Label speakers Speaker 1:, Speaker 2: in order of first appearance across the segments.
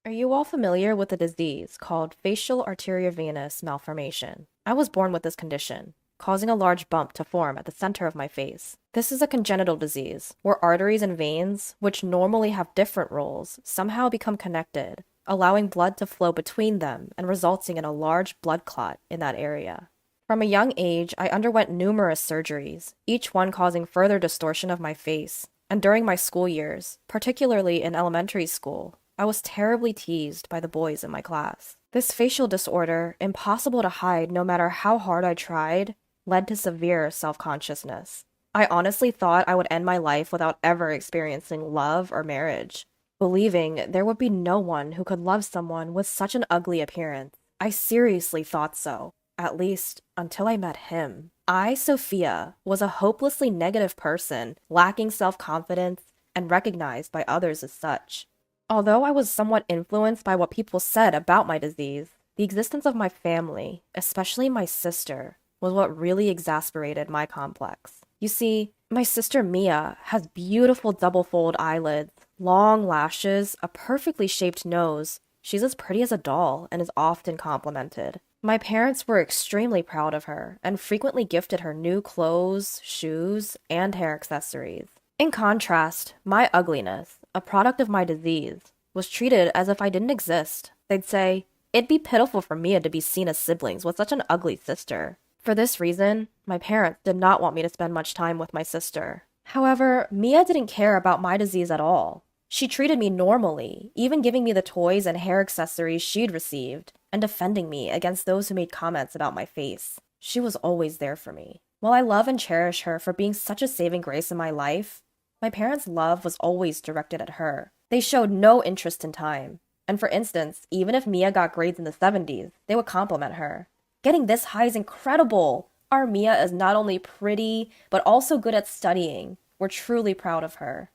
Speaker 1: Are you all familiar with a disease called facial arteriovenous malformation? I was born with this condition, causing a large bump to form at the center of my face. This is a congenital disease where arteries and veins, which normally have different roles, somehow become connected, allowing blood to flow between them and resulting in a large blood clot in that area. From a young age, I underwent numerous surgeries, each one causing further distortion of my face. And during my school years, particularly in elementary school, I was terribly teased by the boys in my class. This facial disorder, impossible to hide no matter how hard I tried, led to severe self-consciousness. I honestly thought I would end my life without ever experiencing love or marriage, believing there would be no one who could love someone with such an ugly appearance. I seriously thought so, at least until I met him. I, Sophia, was a hopelessly negative person, lacking self-confidence, and recognized by others as such. Although I was somewhat influenced by what people said about my disease, the existence of my family, especially my sister, was what really exasperated my complex. You see, my sister Mia has beautiful double-fold eyelids, long lashes, a perfectly shaped nose. She's as pretty as a doll and is often complimented. My parents were extremely proud of her and frequently gifted her new clothes, shoes, and hair accessories. In contrast, my ugliness, a product of my disease, was treated as if I didn't exist. They'd say, "It'd be pitiful for Mia to be seen as siblings with such an ugly sister." For this reason, my parents did not want me to spend much time with my sister. However, Mia didn't care about my disease at all. She treated me normally, even giving me the toys and hair accessories she'd received, and defending me against those who made comments about my face. She was always there for me. While I love and cherish her for being such a saving grace in my life, my parents' love was always directed at her. They showed no interest in time. And for instance, even if Mia got grades in the 70s, they would compliment her. "Getting this high is incredible! Our Mia is not only pretty, but also good at studying. We're truly proud of her."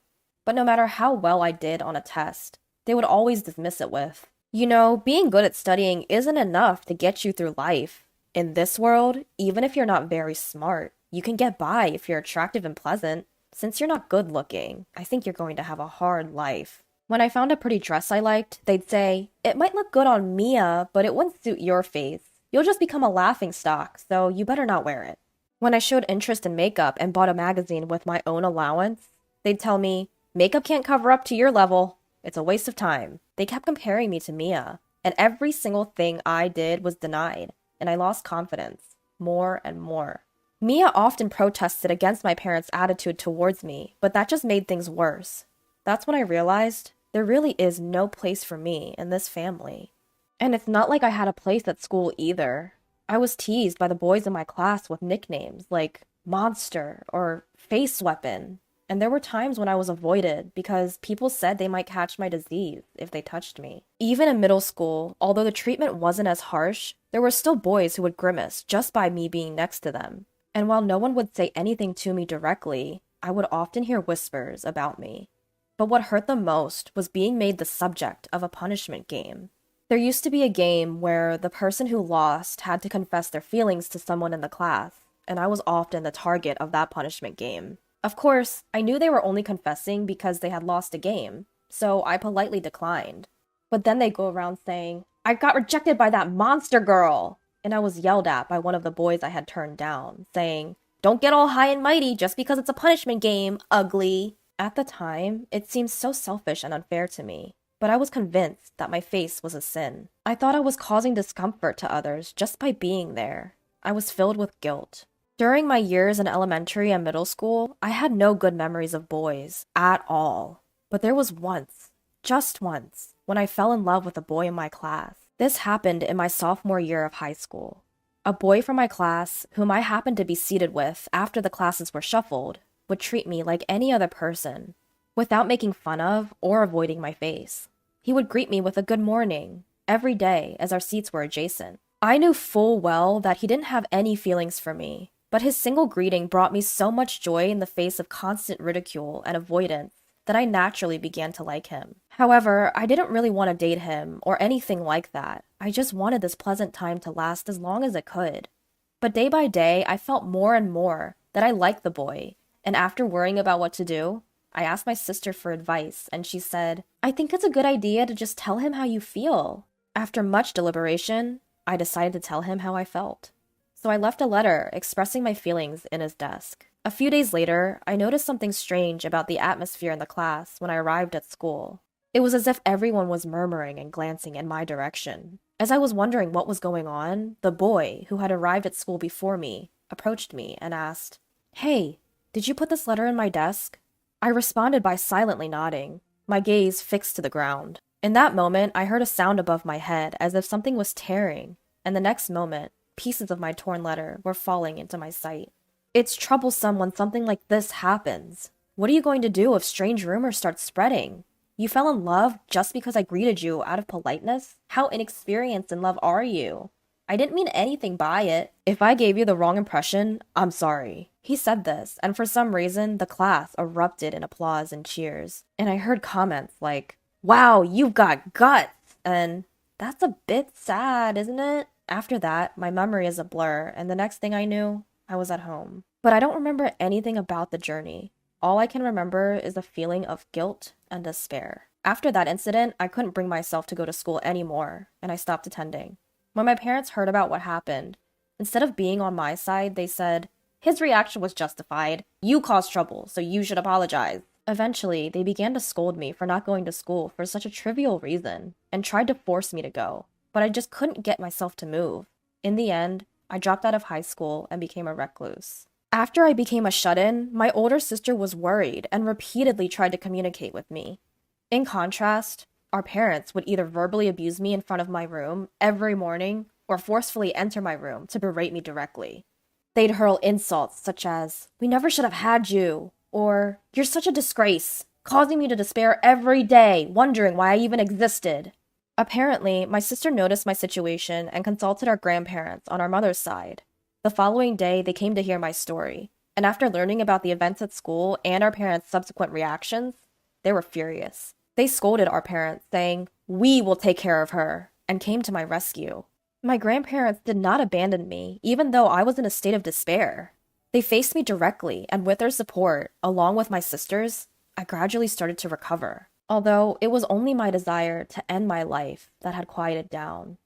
Speaker 1: But no matter how well I did on a test, they would always dismiss it with, "You know, being good at studying isn't enough to get you through life. In this world, even if you're not very smart, you can get by if you're attractive and pleasant. Since you're not good looking, I think you're going to have a hard life." When I found a pretty dress I liked, they'd say, "It might look good on Mia, but it wouldn't suit your face. You'll just become a laughingstock, so you better not wear it." When I showed interest in makeup and bought a magazine with my own allowance, they'd tell me, "Makeup can't cover up to your level. It's a waste of time." They kept comparing me to Mia, and every single thing I did was denied, and I lost confidence, more and more. Mia often protested against my parents' attitude towards me, but that just made things worse. That's when I realized there really is no place for me in this family. And it's not like I had a place at school either. I was teased by the boys in my class with nicknames like Monster or Face Weapon. And there were times when I was avoided because people said they might catch my disease if they touched me. Even in middle school, although the treatment wasn't as harsh, there were still boys who would grimace just by me being next to them. And while no one would say anything to me directly, I would often hear whispers about me. But what hurt the most was being made the subject of a punishment game. There used to be a game where the person who lost had to confess their feelings to someone in the class, and I was often the target of that punishment game. Of course, I knew they were only confessing because they had lost a game, so I politely declined. But then they'd go around saying, "I got rejected by that monster girl!" And I was yelled at by one of the boys I had turned down, saying, "Don't get all high and mighty just because it's a punishment game, ugly." At the time, it seemed so selfish and unfair to me, but I was convinced that my face was a sin. I thought I was causing discomfort to others just by being there. I was filled with guilt. During my years in elementary and middle school, I had no good memories of boys, at all. But there was once, just once, when I fell in love with a boy in my class. This happened in my sophomore year of high school. A boy from my class, whom I happened to be seated with after the classes were shuffled, would treat me like any other person, without making fun of or avoiding my face. He would greet me with a good morning, every day as our seats were adjacent. I knew full well that he didn't have any feelings for me, but his single greeting brought me so much joy in the face of constant ridicule and avoidance that I naturally began to like him. However, I didn't really want to date him or anything like that. I just wanted this pleasant time to last as long as it could. But day by day, I felt more and more that I liked the boy, and after worrying about what to do, I asked my sister for advice, and she said, I think it's a good idea to just tell him how you feel. After much deliberation, I decided to tell him how I felt. So I left a letter expressing my feelings in his desk. A few days later, I noticed something strange about the atmosphere in the class when I arrived at school. It was as if everyone was murmuring and glancing in my direction. As I was wondering what was going on, the boy, who had arrived at school before me, approached me and asked, "Hey, did you put this letter in my desk?" I responded by silently nodding, my gaze fixed to the ground. In that moment, I heard a sound above my head as if something was tearing, and the next moment, pieces of my torn letter were falling into my sight. It's troublesome when something like this happens. What are you going to do if strange rumors start spreading? You fell in love just because I greeted you out of politeness? How inexperienced in love are you? I didn't mean anything by it. If I gave you the wrong impression, I'm sorry. He said this, and for some reason, the class erupted in applause and cheers. And I heard comments like, "Wow, you've got guts!" And "That's a bit sad, isn't it?" After that, my memory is a blur, and the next thing I knew, I was at home. But I don't remember anything about the journey. All I can remember is a feeling of guilt and despair. After that incident, I couldn't bring myself to go to school anymore, and I stopped attending. When my parents heard about what happened, instead of being on my side, they said, "His reaction was justified. You caused trouble, so you should apologize." Eventually, they began to scold me for not going to school for such a trivial reason, and tried to force me to go, but I just couldn't get myself to move. In the end, I dropped out of high school and became a recluse. After I became a shut-in, my older sister was worried and repeatedly tried to communicate with me. In contrast, our parents would either verbally abuse me in front of my room every morning or forcefully enter my room to berate me directly. They'd hurl insults such as, "We never should have had you," or "You're such a disgrace," causing me to despair every day, wondering why I even existed. Apparently, my sister noticed my situation and consulted our grandparents on our mother's side. The following day, they came to hear my story, and after learning about the events at school and our parents' subsequent reactions, they were furious. They scolded our parents, saying, "We will take care of her," and came to my rescue. My grandparents did not abandon me, even though I was in a state of despair. They faced me directly, and with their support, along with my sisters, I gradually started to recover. Although it was only my desire to end my life that had quieted down.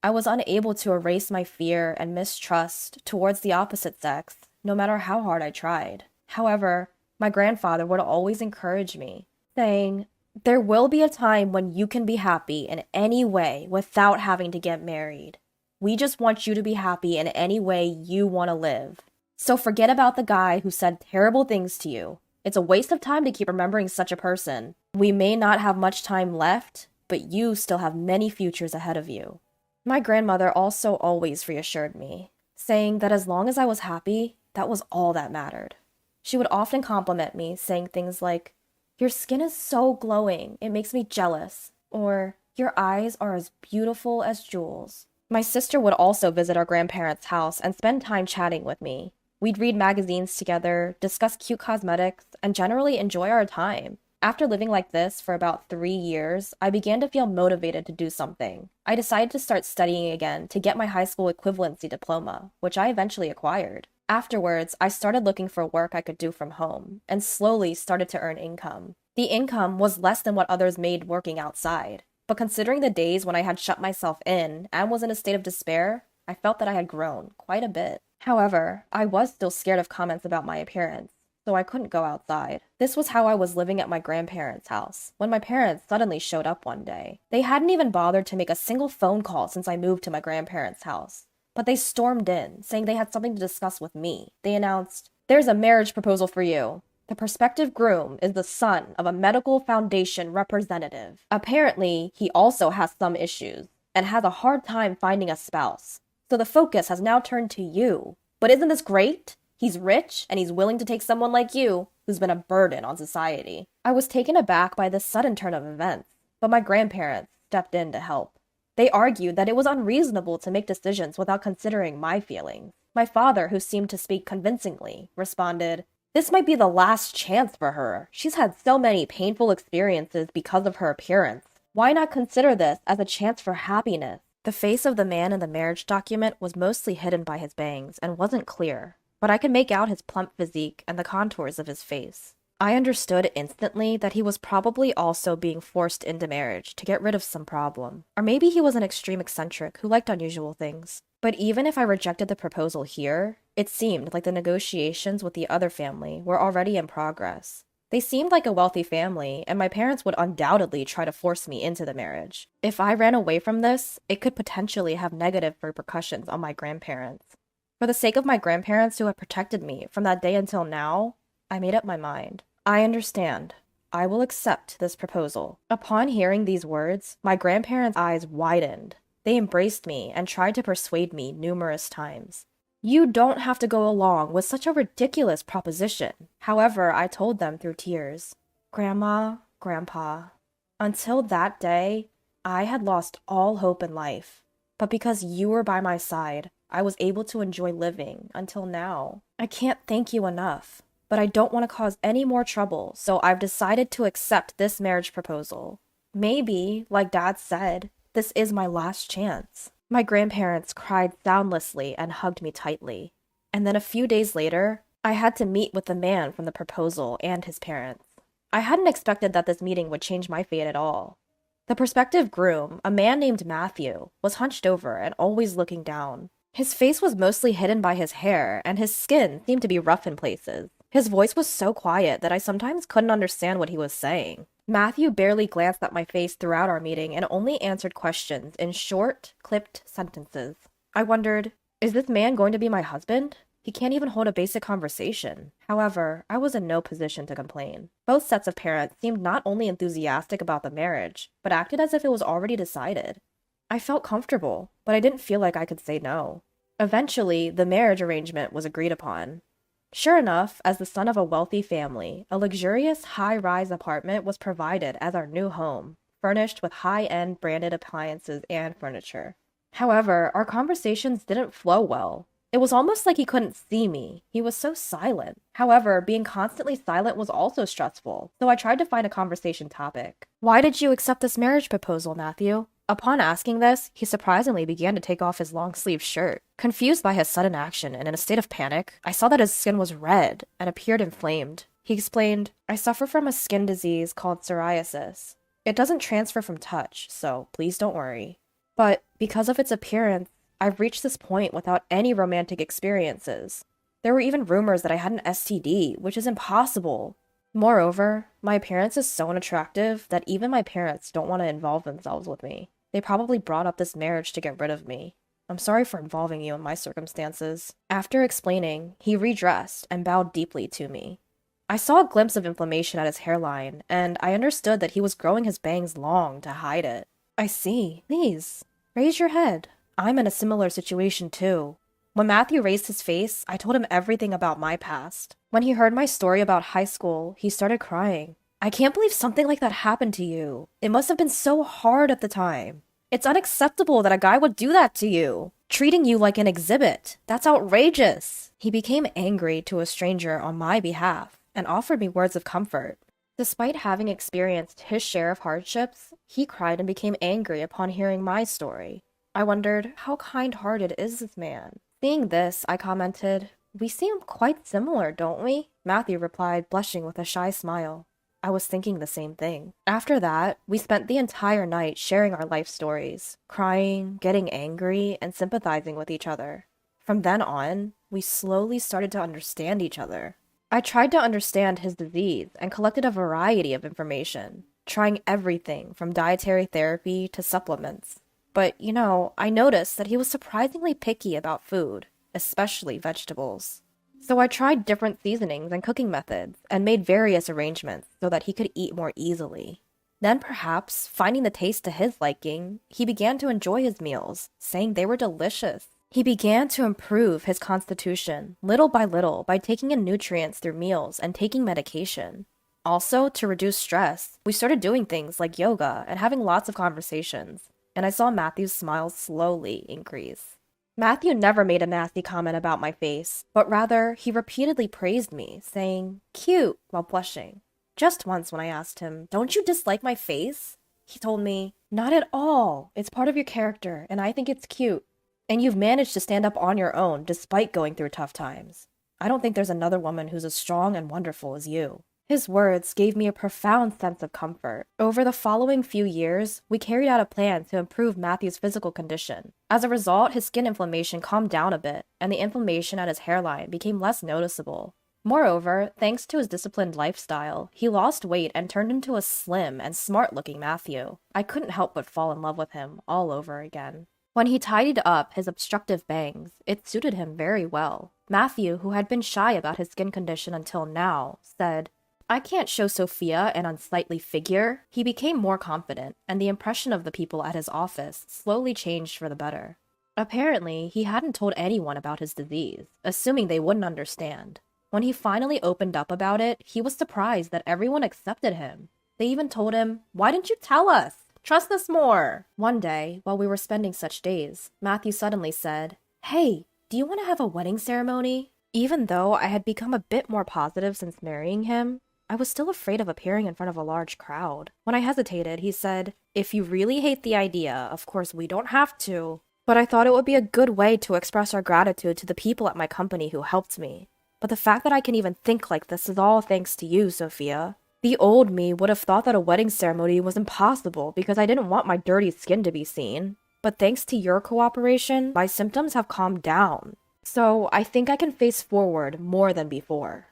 Speaker 1: I was unable to erase my fear and mistrust towards the opposite sex, no matter how hard I tried. However, my grandfather would always encourage me, saying, "There will be a time when you can be happy in any way without having to get married. We just want you to be happy in any way you want to live. So forget about the guy who said terrible things to you. It's a waste of time to keep remembering such a person. We may not have much time left, but you still have many futures ahead of you." My grandmother also always reassured me, saying that as long as I was happy, that was all that mattered. She would often compliment me, saying things like, "Your skin is so glowing, it makes me jealous," or "Your eyes are as beautiful as jewels." My sister would also visit our grandparents' house and spend time chatting with me. We'd read magazines together, discuss cute cosmetics, and generally enjoy our time. After living like this for about 3 years, I began to feel motivated to do something. I decided to start studying again to get my high school equivalency diploma, which I eventually acquired. Afterwards, I started looking for work I could do from home, and slowly started to earn income. The income was less than what others made working outside, but considering the days when I had shut myself in and was in a state of despair, I felt that I had grown quite a bit. However, I was still scared of comments about my appearance, so I couldn't go outside. This was how I was living at my grandparents' house, when my parents suddenly showed up one day. They hadn't even bothered to make a single phone call since I moved to my grandparents' house. But they stormed in, saying they had something to discuss with me. They announced, "There's a marriage proposal for you. The prospective groom is the son of a medical foundation representative. Apparently, he also has some issues, and has a hard time finding a spouse. So the focus has now turned to you. But isn't this great? He's rich, and he's willing to take someone like you, who's been a burden on society." I was taken aback by this sudden turn of events, but my grandparents stepped in to help. They argued that it was unreasonable to make decisions without considering my feelings. My father, who seemed to speak convincingly, responded, "This might be the last chance for her. She's had so many painful experiences because of her appearance. Why not consider this as a chance for happiness?" The face of the man in the marriage document was mostly hidden by his bangs and wasn't clear, but I could make out his plump physique and the contours of his face. I understood instantly that he was probably also being forced into marriage to get rid of some problem. Or maybe he was an extreme eccentric who liked unusual things. But even if I rejected the proposal here, it seemed like the negotiations with the other family were already in progress. They seemed like a wealthy family, and my parents would undoubtedly try to force me into the marriage. If I ran away from this, it could potentially have negative repercussions on my grandparents. For the sake of my grandparents who have protected me from that day until now, I made up my mind. I understand. I will accept this proposal. Upon hearing these words, my grandparents' eyes widened. They embraced me and tried to persuade me numerous times. You don't have to go along with such a ridiculous proposition. However, I told them through tears, Grandma, Grandpa, until that day, I had lost all hope in life. But because you were by my side, I was able to enjoy living until now. I can't thank you enough, but I don't want to cause any more trouble, so I've decided to accept this marriage proposal. Maybe, like Dad said, this is my last chance. My grandparents cried soundlessly and hugged me tightly. And then a few days later, I had to meet with the man from the proposal and his parents. I hadn't expected that this meeting would change my fate at all. The prospective groom, a man named Matthew, was hunched over and always looking down. His face was mostly hidden by his hair, and his skin seemed to be rough in places. His voice was so quiet that I sometimes couldn't understand what he was saying. Matthew barely glanced at my face throughout our meeting and only answered questions in short, clipped sentences. I wondered, is this man going to be my husband? He can't even hold a basic conversation. However, I was in no position to complain. Both sets of parents seemed not only enthusiastic about the marriage, but acted as if it was already decided. I felt comfortable, but I didn't feel like I could say no. Eventually, the marriage arrangement was agreed upon. Sure enough, as the son of a wealthy family, a luxurious high-rise apartment was provided as our new home, furnished with high-end branded appliances and furniture. However, our conversations didn't flow well. It was almost like he couldn't see me. He was so silent. However, being constantly silent was also stressful, so I tried to find a conversation topic. Why did you accept this marriage proposal, Matthew? Upon asking this, he surprisingly began to take off his long-sleeved shirt. Confused by his sudden action and in a state of panic, I saw that his skin was red and appeared inflamed. He explained, I suffer from a skin disease called psoriasis. It doesn't transfer from touch, so please don't worry. But because of its appearance, I've reached this point without any romantic experiences. There were even rumors that I had an STD, which is impossible. Moreover, my appearance is so unattractive that even my parents don't want to involve themselves with me. They probably brought up this marriage to get rid of me. I'm sorry for involving you in my circumstances. After explaining, he redressed and bowed deeply to me. I saw a glimpse of inflammation at his hairline, and I understood that he was growing his bangs long to hide it. I see. Please, raise your head. I'm in a similar situation too. When Matthew raised his face, I told him everything about my past. When he heard my story about high school, he started crying. I can't believe something like that happened to you. It must have been so hard at the time. It's unacceptable that a guy would do that to you, treating you like an exhibit. That's outrageous. He became angry to a stranger on my behalf and offered me words of comfort. Despite having experienced his share of hardships, he cried and became angry upon hearing my story. I wondered, how kind-hearted is this man? Seeing this, I commented, we seem quite similar, don't we? Matthew replied, blushing with a shy smile. I was thinking the same thing. After that, we spent the entire night sharing our life stories, crying, getting angry, and sympathizing with each other. From then on, we slowly started to understand each other. I tried to understand his disease and collected a variety of information, trying everything from dietary therapy to supplements. But, I noticed that he was surprisingly picky about food, especially vegetables. So I tried different seasonings and cooking methods and made various arrangements so that he could eat more easily. Then perhaps, finding the taste to his liking, he began to enjoy his meals, saying they were delicious. He began to improve his constitution, little by little, by taking in nutrients through meals and taking medication. Also, to reduce stress, we started doing things like yoga and having lots of conversations, and I saw Matthew's smile slowly increase. Matthew never made a nasty comment about my face, but rather, he repeatedly praised me, saying, cute, while blushing. Just once when I asked him, don't you dislike my face? He told me, not at all. It's part of your character, and I think it's cute. And you've managed to stand up on your own despite going through tough times. I don't think there's another woman who's as strong and wonderful as you. His words gave me a profound sense of comfort. Over the following few years, we carried out a plan to improve Matthew's physical condition. As a result, his skin inflammation calmed down a bit, and the inflammation at his hairline became less noticeable. Moreover, thanks to his disciplined lifestyle, he lost weight and turned into a slim and smart-looking Matthew. I couldn't help but fall in love with him all over again. When he tidied up his obstructive bangs, it suited him very well. Matthew, who had been shy about his skin condition until now, said, "I can't show Sophia an unsightly figure." He became more confident, and the impression of the people at his office slowly changed for the better. Apparently, he hadn't told anyone about his disease, assuming they wouldn't understand. When he finally opened up about it, he was surprised that everyone accepted him. They even told him, "Why didn't you tell us? Trust us more." One day, while we were spending such days, Matthew suddenly said, "Hey, do you want to have a wedding ceremony?" Even though I had become a bit more positive since marrying him, I was still afraid of appearing in front of a large crowd. When I hesitated, he said, "If you really hate the idea, of course we don't have to. But I thought it would be a good way to express our gratitude to the people at my company who helped me. But the fact that I can even think like this is all thanks to you, Sophia. The old me would have thought that a wedding ceremony was impossible because I didn't want my dirty skin to be seen. But thanks to your cooperation, my symptoms have calmed down. So I think I can face forward more than before."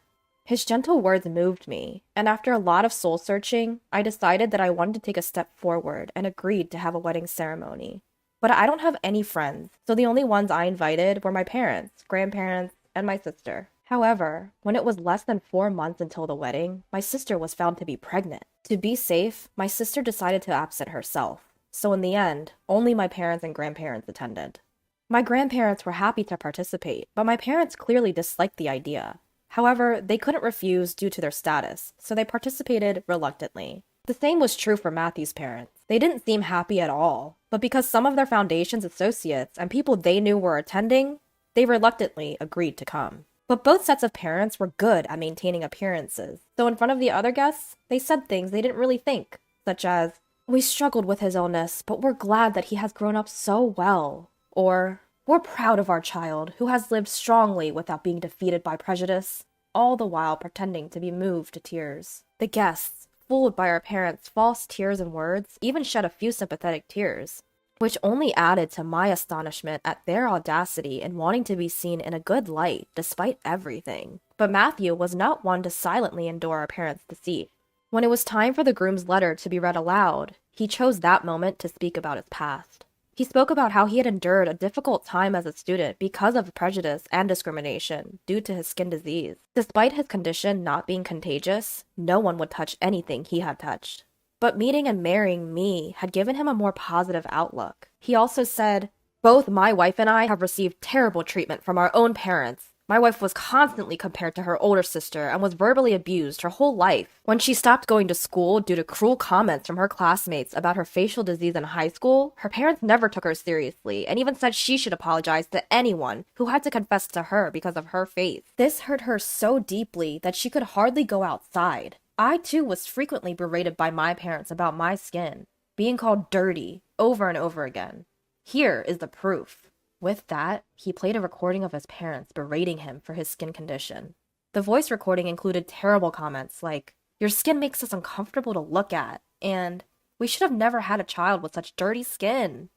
Speaker 1: His gentle words moved me, and after a lot of soul-searching, I decided that I wanted to take a step forward and agreed to have a wedding ceremony. But I don't have any friends, so the only ones I invited were my parents, grandparents, and my sister. However, when it was less than 4 months until the wedding, my sister was found to be pregnant. To be safe, my sister decided to absent herself, so in the end, only my parents and grandparents attended. My grandparents were happy to participate, but my parents clearly disliked the idea. However, they couldn't refuse due to their status, so they participated reluctantly. The same was true for Matthew's parents. They didn't seem happy at all, but because some of their foundation's associates and people they knew were attending, they reluctantly agreed to come. But both sets of parents were good at maintaining appearances, so in front of the other guests, they said things they didn't really think, such as, "We struggled with his illness, but we're glad that he has grown up so well," or, "We're proud of our child, who has lived strongly without being defeated by prejudice," all the while pretending to be moved to tears. The guests, fooled by our parents' false tears and words, even shed a few sympathetic tears, which only added to my astonishment at their audacity in wanting to be seen in a good light despite everything. But Matthew was not one to silently endure our parents' deceit. When it was time for the groom's letter to be read aloud, he chose that moment to speak about his past. He spoke about how he had endured a difficult time as a student because of prejudice and discrimination due to his skin disease. Despite his condition not being contagious, no one would touch anything he had touched. But meeting and marrying me had given him a more positive outlook. He also said, "Both my wife and I have received terrible treatment from our own parents. My wife was constantly compared to her older sister and was verbally abused her whole life. When she stopped going to school due to cruel comments from her classmates about her facial disease in high school, her parents never took her seriously and even said she should apologize to anyone who had to confess to her because of her faith. This hurt her so deeply that she could hardly go outside. I too was frequently berated by my parents about my skin, being called dirty over and over again. Here is the proof." With that, he played a recording of his parents berating him for his skin condition. The voice recording included terrible comments like, "Your skin makes us uncomfortable to look at," and "We should have never had a child with such dirty skin."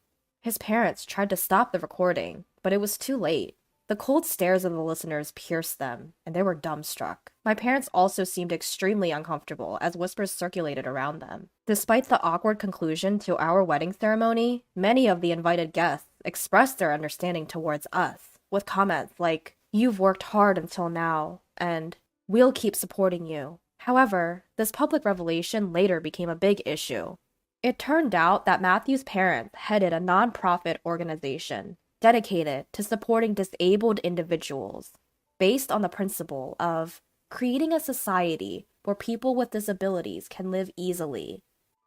Speaker 1: His parents tried to stop the recording, but it was too late. The cold stares of the listeners pierced them, and they were dumbstruck. My parents also seemed extremely uncomfortable as whispers circulated around them. Despite the awkward conclusion to our wedding ceremony, many of the invited guests expressed their understanding towards us, with comments like, "You've worked hard until now," and "We'll keep supporting you." However, this public revelation later became a big issue. It turned out that Matthew's parents headed a nonprofit organization dedicated to supporting disabled individuals, based on the principle of creating a society where people with disabilities can live easily.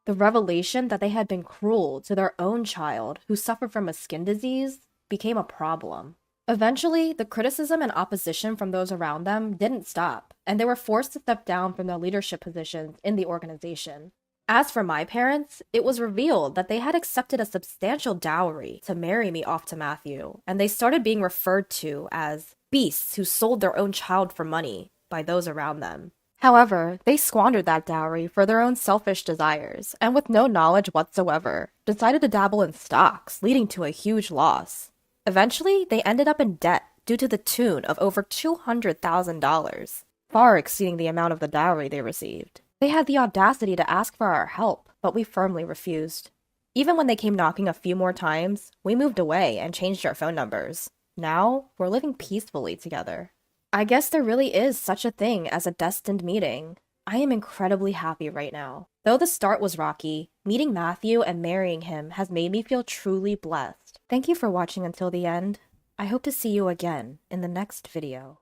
Speaker 1: The revelation that they had been cruel to their own child who suffered from a skin disease became a problem. Eventually, the criticism and opposition from those around them didn't stop, and they were forced to step down from their leadership positions in the organization. As for my parents, it was revealed that they had accepted a substantial dowry to marry me off to Matthew, and they started being referred to as beasts who sold their own child for money by those around them. However, they squandered that dowry for their own selfish desires, and with no knowledge whatsoever, decided to dabble in stocks, leading to a huge loss. Eventually, they ended up in debt due to the tune of over $200,000, far exceeding the amount of the dowry they received. They had the audacity to ask for our help, but we firmly refused. Even when they came knocking a few more times, we moved away and changed our phone numbers. Now, we're living peacefully together. I guess there really is such a thing as a destined meeting. I am incredibly happy right now. Though the start was rocky, meeting Matthew and marrying him has made me feel truly blessed. Thank you for watching until the end. I hope to see you again in the next video.